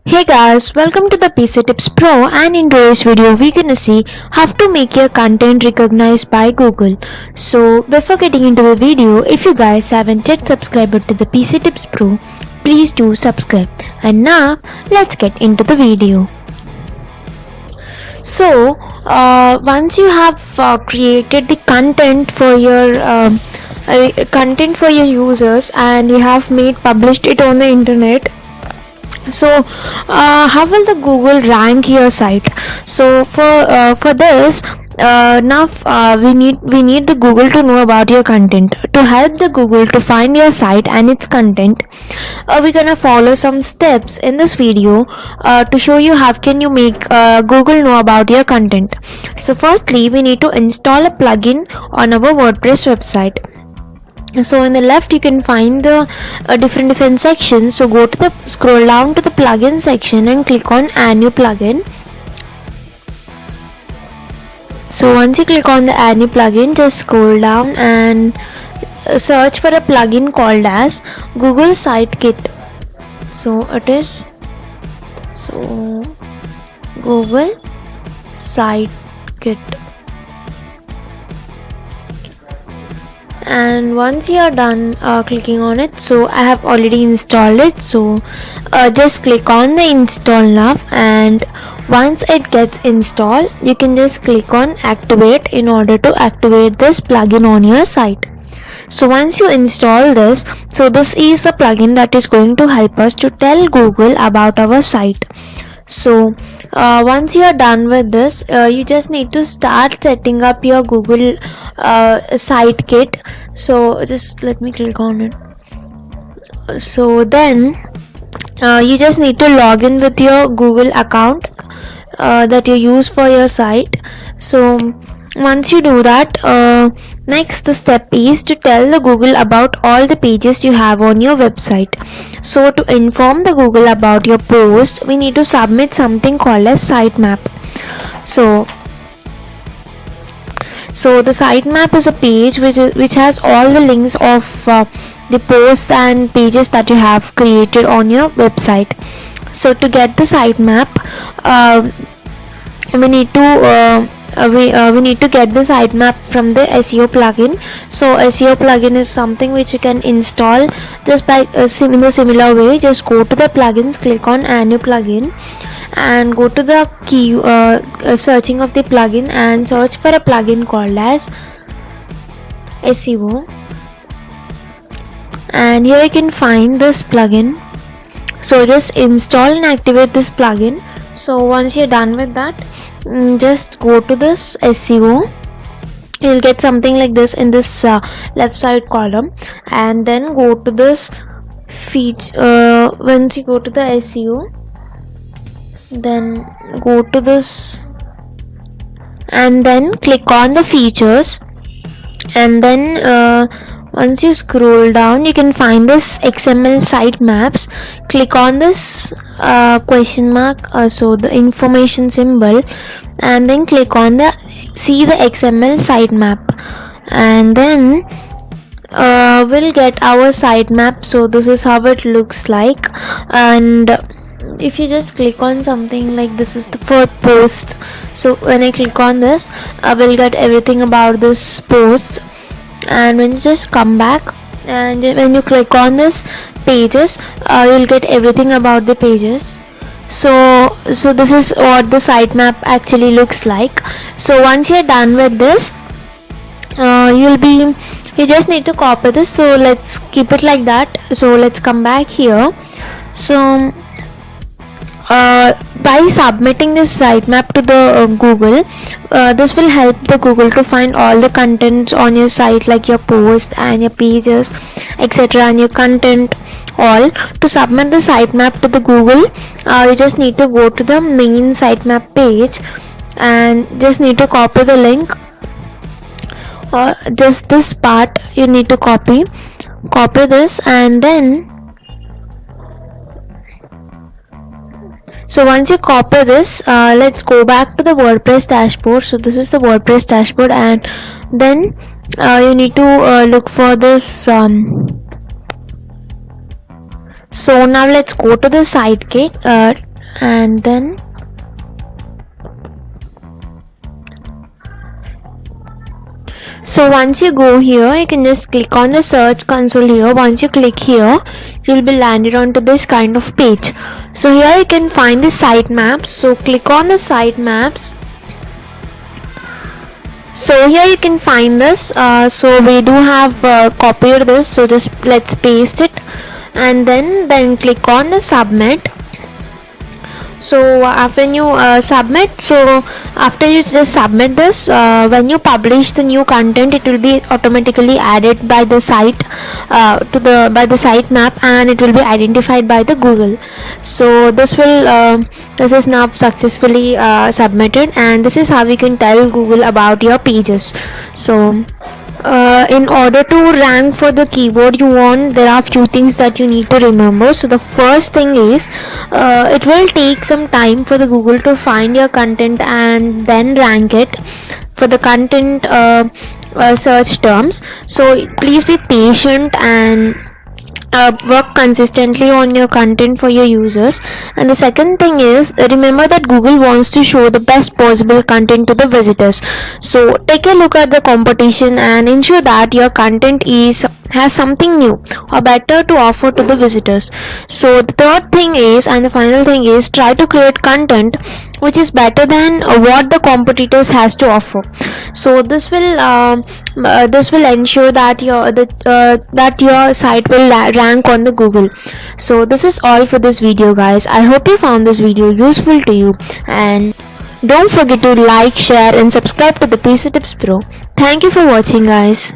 Hey guys, welcome to the PC Tips Pro, and in today's video we're gonna see how to make your content recognized by Google. So before getting into the video, if you guys haven't yet subscribed to the PC Tips Pro, please do subscribe. And now let's get into the video. So once you have created the content for your users and you have made published it on the internet, so how will the Google rank your site? So for this, now we need the Google to know about your content. To help the Google to find your site and its content, we're gonna follow some steps in this video to show you how can you make Google know about your content. So firstly, we need to install a plugin on our WordPress website. So in the left you can find the different sections. So scroll down to the plugin section and click on add new plugin. So once you click on the add new plugin, just scroll down and search for a plugin called as Google Site Kit. So it is Google Site Kit. And once you are done clicking on it, so I have already installed it, so just click on the install now, and once it gets installed you can just click on activate in order to activate this plugin on your site. So once you install this, so this is the plugin that is going to help us to tell Google about our site. So once you are done with this, you just need to start setting up your Google site kit. So just let me click on it. So then you just need to log in with your Google account that you use for your site. So once you do that, next the step is to tell the Google about all the pages you have on your website. So to inform the Google about your post, we need to submit something called as sitemap. So the sitemap is a page which has all the links of the posts and pages that you have created on your website. So to get the sitemap, we need to get the sitemap from the Seo plugin. So Seo plugin is something which you can install just by in a similar way. Just go to the plugins, click on add new plugin, and go to the key searching of the plugin and search for a plugin called as Seo, and here you can find this plugin. So just install and activate this plugin. So once you're done with that, just go to this Seo. You'll get something like this in this left side column, and then go to this feature. Once you go to the Seo, then go to this and then click on the features, and then once you scroll down you can find this XML sitemaps. Click on this question mark, so the information symbol, and then click on the XML sitemap, and then we'll get our sitemap. So this is how it looks like, and if you just click on something like this is the first post. So when I click on this, I will get everything about this post, and when you just come back and when you click on this pages, you'll get everything about the pages. So this is what the sitemap actually looks like. So once you're done with this, you just need to copy this. So let's keep it like that. So let's come back here. So by submitting this sitemap to the Google, this will help the Google to find all the contents on your site, like your posts and your pages, etc., and your content all. To submit the sitemap to the Google, you just need to go to the main sitemap page and just need to copy the link. Just this part you need to copy this, and then So once you copy this, let's go back to the WordPress dashboard. So this is the WordPress dashboard, and then you need to look for this. So now let's go to the sidekick, and then so once you go here, you can just click on the search console here. Once you click here, you'll be landed onto this kind of page. So here you can find the sitemaps. So click on the sitemaps. So here you can find this. So we do have copied this. So just let's paste it, and then click on the submit. So after you submit, so after you just submit this, when you publish the new content, it will be automatically added by the site by the sitemap, and it will be identified by the Google. So this is now successfully submitted, and this is how you can tell Google about your pages. So in order to rank for the keyword you want, there are few things that you need to remember. So the first thing is it will take some time for the Google to find your content and then rank it for the content search terms. So please be patient and work consistently on your content for your users. And the second thing is, remember that Google wants to show the best possible content to the visitors. So take a look at the competition and ensure that your content has something new or better to offer to the visitors. So the third thing is, and the final thing is, try to create content which is better than what the competitors has to offer. So this will ensure that your site will rank on the Google. So this is all for this video, guys. I hope you found this video useful to you, and don't forget to like, share and subscribe to the PC Tips Pro. Thank you for watching, guys.